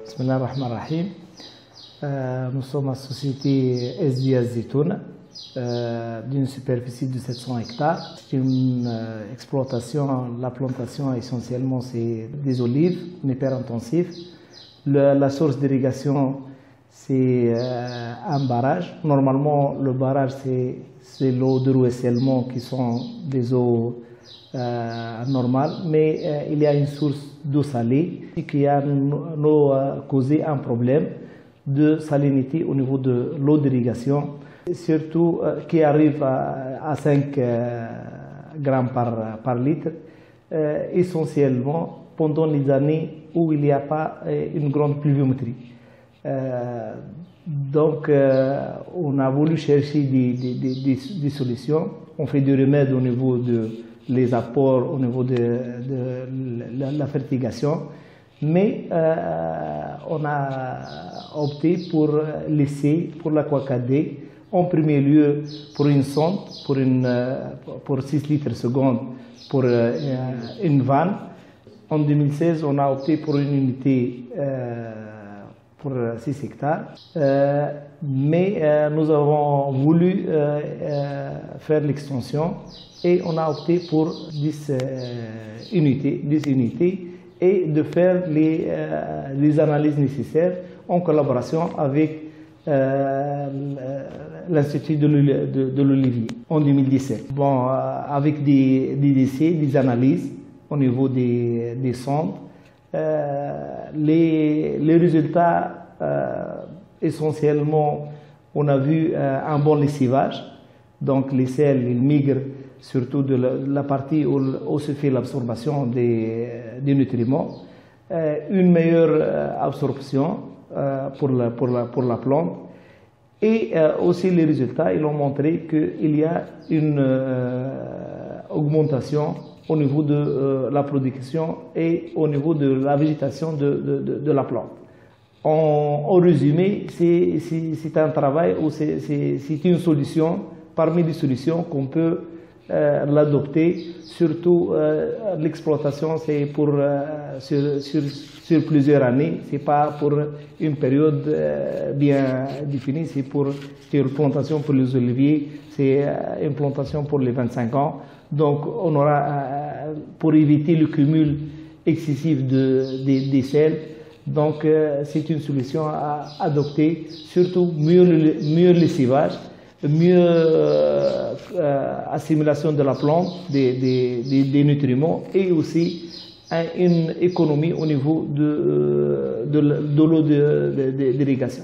Bismillah ar-Rahman ar-Rahim. Nous sommes la société SDS Zitoun d'une superficie de 700 hectares. C'est une exploitation, la plantation essentiellement c'est des olives, un hyper intensif. La source d'irrigation c'est un barrage. Normalement le barrage c'est l'eau de ruissellement qui sont des eaux normales, mais il y a une source d'eau salée qui a causé un problème de salinité au niveau de l'eau d'irrigation, surtout qui arrive à 5 grammes par litre, essentiellement pendant les années où il n'y a pas une grande pluviométrie. Donc on a voulu chercher des solutions. On fait des remèdes au niveau de les apports, au niveau de la fertigation, mais on a opté pour laisser pour l'aquacadé en premier lieu pour une sonde, pour 6 litres seconde pour une vanne. En 2016, on a opté pour une unité pour 6 hectares, mais nous avons voulu faire l'extension et on a opté pour 10 unités et de faire les analyses nécessaires en collaboration avec l'Institut de l'Olivier en 2017. Bon, avec des essais, des analyses au niveau des sondes, les résultats essentiellement, on a vu un bon lessivage, donc les sels ils migrent surtout de la partie où se fait l'absorption des nutriments, une meilleure absorption pour la plante, et aussi les résultats ils ont montré qu'il y a une augmentation au niveau de la production et au niveau de la végétation de la plante. En résumé, c'est un travail ou c'est une solution parmi les solutions qu'on peut l'adopter, surtout l'exploitation c'est pour sur plusieurs années, c'est pas pour une période bien définie, c'est une plantation pour les oliviers, c'est une plantation pour les 25 ans. Donc on aura, pour éviter le cumul excessif des sels, donc c'est une solution à adopter, surtout mieux le lessivage, mieux assimilation de la plante, des nutriments, et aussi une économie au niveau de l'eau d'irrigation.